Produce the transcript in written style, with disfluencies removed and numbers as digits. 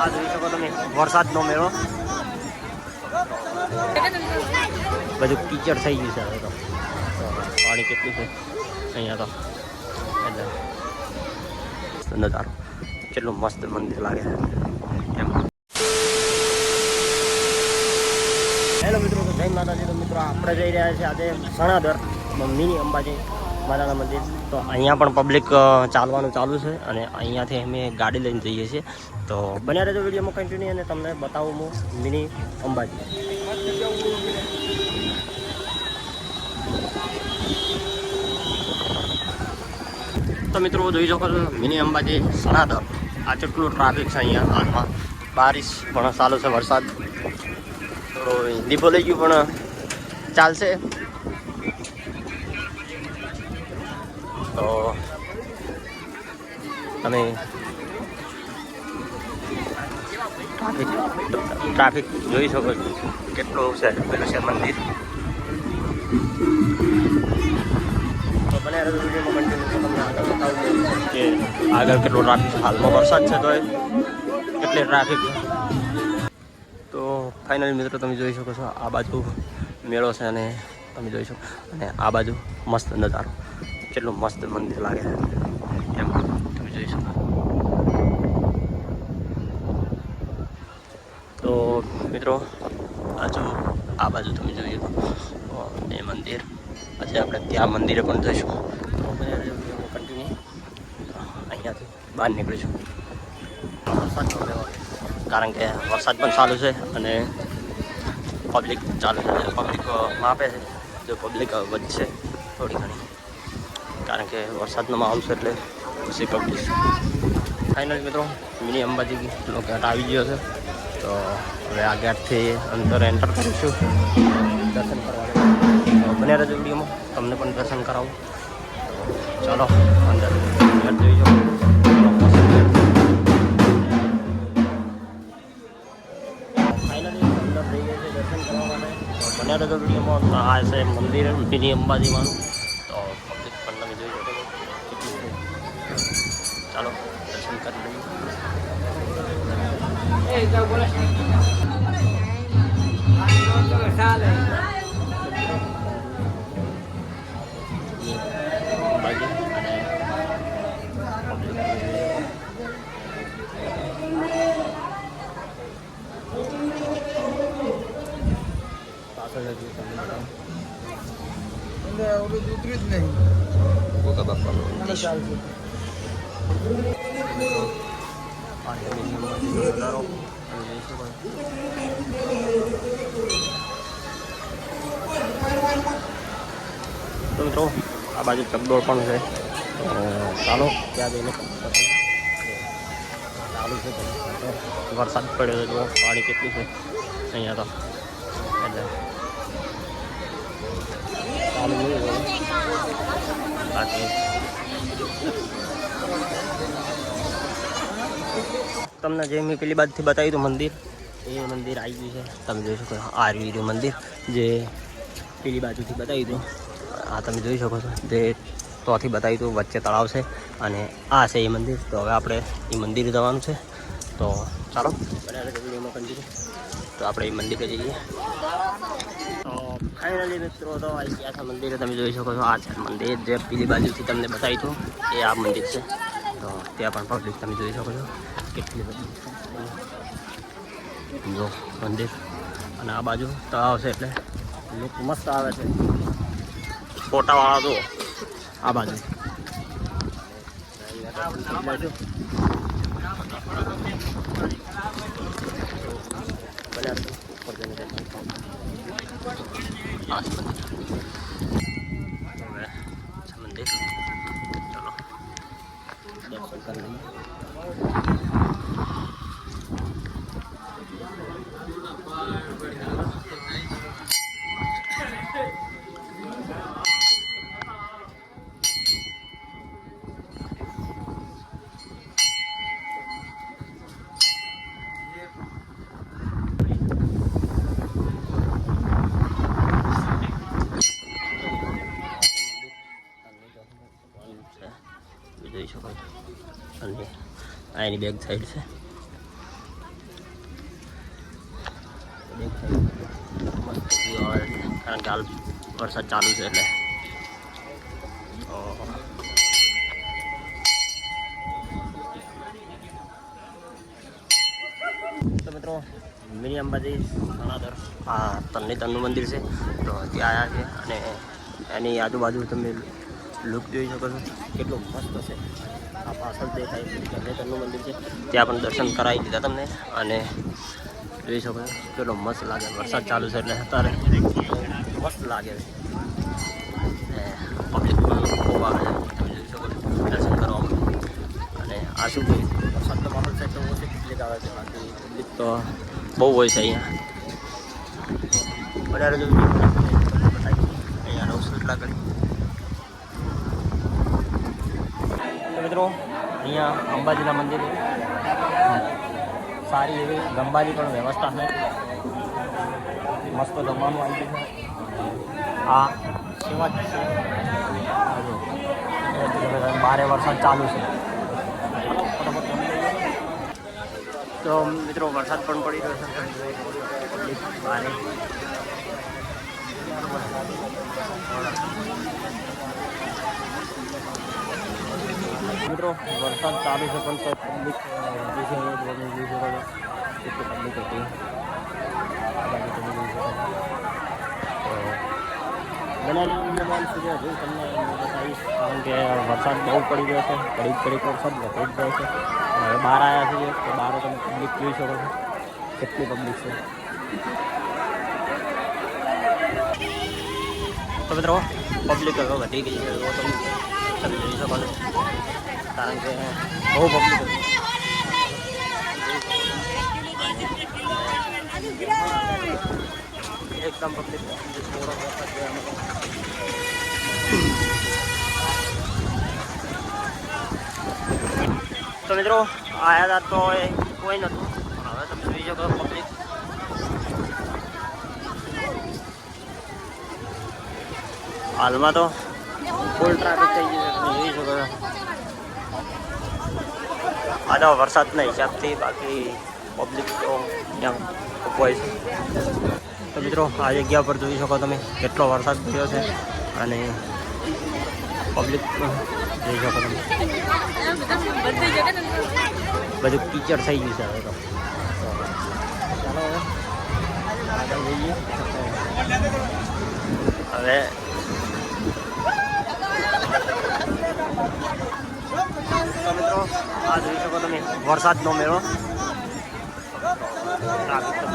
આ જોઈ શકો તમે વરસાદનો મેળો બધું કીચડ થઈ ગયું છે હવે તો પાણી કેટલું છે અહીંયા તો એટલે નજારો કેટલું મસ્ત મંદિર લાગે છે એમ. હેલો મિત્રો, તો જય માતાજી. તો મિત્રો આપણે જઈ રહ્યા છીએ આજે સણાદર મિની અંબાજી માતાના મંદિર. તો અહીંયા પણ પબ્લિક ચાલવાનું ચાલુ છે અને અહીંયાથી અમે ગાડી લઈને જઈએ છીએ. તો બન્યા રહેજો વિડીયોમાં કન્ટિન્યુ અને તમને બતાવું હું મિની અંબાજી. તો મિત્રો જોઈ શકો છો મિની અંબાજી સણાદર. આ કેટલું ટ્રાફિક છે અહીંયા હાલમાં. બારિશ પણ ચાલુ છે, વરસાદ થોડો હિન્દી બોલાઈ ગયું પણ ચાલશે. તો તમે ટ્રાફિક જોઈ શકો છો કેટલું છે પેલું છે મંદિર. તો બને વિડીયોમાં કન્ટિન્યુ તમને આગળ બતાવું કે આગળ કેટલો ટ્રાફિક છે. હાલમાં વરસાદ છે તો કેટલી ટ્રાફિક છે. તો ફાઇનલી મિત્રો તમે જોઈ શકો છો આ બાજુ મેળો છે અને તમે જોઈ શકો અને આ બાજુ મસ્ત નજારો કેટલું મસ્ત મંદિર લાગે છે એમ તમે જોઈ શકો. તો મિત્રો આ બાજુ તમે જોઈ શકો એ મંદિર. આજે આપણે ત્યાં મંદિરે પણ જઈશું. તો કન્ટિન્યુ અહીંયાથી બહાર નીકળીશું. કારણ કે વરસાદ પણ ચાલુ છે અને પબ્લિક ચાલુ છે. પબ્લિક માપે છે, જો પબ્લિક વધશે થોડી ઘણી, કારણ કે વરસાદનો માહોલ છે એટલે ઓછી પબ્લિક. ફાઇનલ મિત્રો મિની અંબાજી નો ગેટ આવી ગયો છે. તો હવે આ ગેટથી અંદર એન્ટર કરીશું દર્શન કરવા. બન્યા રહેજો વિડીયોમાં, તમને પણ દર્શન કરાવું. ચાલો અંદર ગેટ જોઈ જાઓ. બન્યા રહેજો વિડીયોમાં. આ છે મંદિર મિની અંબાજીમાં. તો પબ્લિક પણ તમે જોઈ શકો કેટલું છે. ચાલો દર્શન કરી લઈએ. ઉતરી જ નહીં તો મિત્રો આ બાજુ ચકડોળ પણ છે. ચાલો ત્યાં જઈને ચાલુ છે. વરસાદ પડ્યો છે, જો પાણી કેટલું છે અહીંયા તો એટલે ચાલુ બાકી તમને જે મેં પેલી બાજુથી બતાવ્યું હતું મંદિર, એ મંદિર આવી ગયું છે. તમે જોઈ શકો આ રહ્યું મંદિર જે પેલી બાજુથી બતાવ્યું હતું. આ તમે જોઈ શકો છો જે તોથી બતાવ્યું હતું વચ્ચે તળાવ છે અને આ છે એ મંદિર. તો હવે આપણે એ મંદિરે જવાનું છે. તો ચાલો વિડીયોમાં કન્ટિન્યુ. તો આપણે એ મંદિરે જઈએ. તો ફાઇનલી મિત્રો તો આવી ગયા છે મંદિરે. તમે જોઈ શકો છો આ છે મંદિર જે પેલી બાજુથી તમને બતાવ્યું હતું એ આ મંદિર છે. તો ત્યાં પણ પબ્લિક તમે જોઈ શકો છો કેટલી બધી જો મંદિર. અને આ બાજુ તળાવ છે એટલે લુક મસ્ત આવે છે. ફોટાવાળા તો આ બાજુ મંદિર. ચલો દર્શન કરી લઈએ. જોઈ શકો છો અને આ એની બેક સાઈડ છે. મસ્ત વ્યૂ આવે છે કારણ કે હાલ વરસાદ ચાલુ છે એટલે તો મિત્રો મિની અંબાજી સણાદર આ તરણેતરનું મંદિર છે તો ત્યાં આવ્યા છે અને એની આજુબાજુ તમે લુક જોઈ શકો છો કેટલું મસ્ત છે. આ પાછળ દેખાય તરણેતરનું મંદિર છે ત્યાં પણ દર્શન કરાવી દીધા તમને અને જોઈ શકો છો કેટલો મસ્ત લાગે. વરસાદ ચાલુ છે એટલે અત્યારે મસ્ત લાગે છે. પબ્લિક પણ ખૂબ આવે છે તમે જોઈ શકો છો દર્શન કરવામાં. અને આ શું કહ્યું વરસાદનો માહોલ છે તો ઓછી પબ્લિક આવે છે બાકી પબ્લિક તો બહુ હોય છે અહીંયા. વધારે જો અહીંયા નવસો લાગણી તો મિત્રો અહીંયા અંબાજીના મંદિરે સારી એવી ગંબાની પણ વ્યવસ્થા છે. મસ્ત જમવાનું આવી ગયું છે. આ સેવા જ છે બારે વરસાદ ચાલુ છે તો મિત્રો વરસાદ પણ પડી રહ્યો છે બારે. મિત્રો વરસાદ ચાલુ છે પણ તો પબ્લિક કેટલી પબ્લિક હતી બનાવી સુધી હજુ તમને બતાવીશ કારણ કે વરસાદ બહુ પડી ગયો છે. ઘડીક વરસાદ વધે જ જાય છે. હવે બહાર આવ્યા છીએ તો બહાર તમે પબ્લિક જોઈ શકો છો કેટલી પબ્લિક છે. તો મિત્રો પબ્લિક હવે વધી ગઈ છે તો તમે જોઈ શકો છો કારણ કે બહુ પબ્લિક હતી. એકદમ પબ્લિક તો મિત્રો આયા હતા તો એ કોઈ નહોતું પણ હવે તમે જોઈ શકો પબ્લિક હાલમાં તો ફૂલ ટ્રાફિક થઈ ગયું છે. તમે જોઈ શકો છો આ તો વરસાદના હિસાબથી બાકી પબ્લિક તો ત્યાં હોય છે. તો મિત્રો આ જગ્યા પર જોઈ શકો તમે કેટલો વરસાદ થયો છે અને પબ્લિક જોઈ શકો તમે બધું કીચડ થઈ ગયું છે હવે તો. ચાલો હવે આગળ જઈએ. હવે તો મિત્રો આ જોઈ શકો તમે વરસાદનો મેળો. ટ્રાફિક તો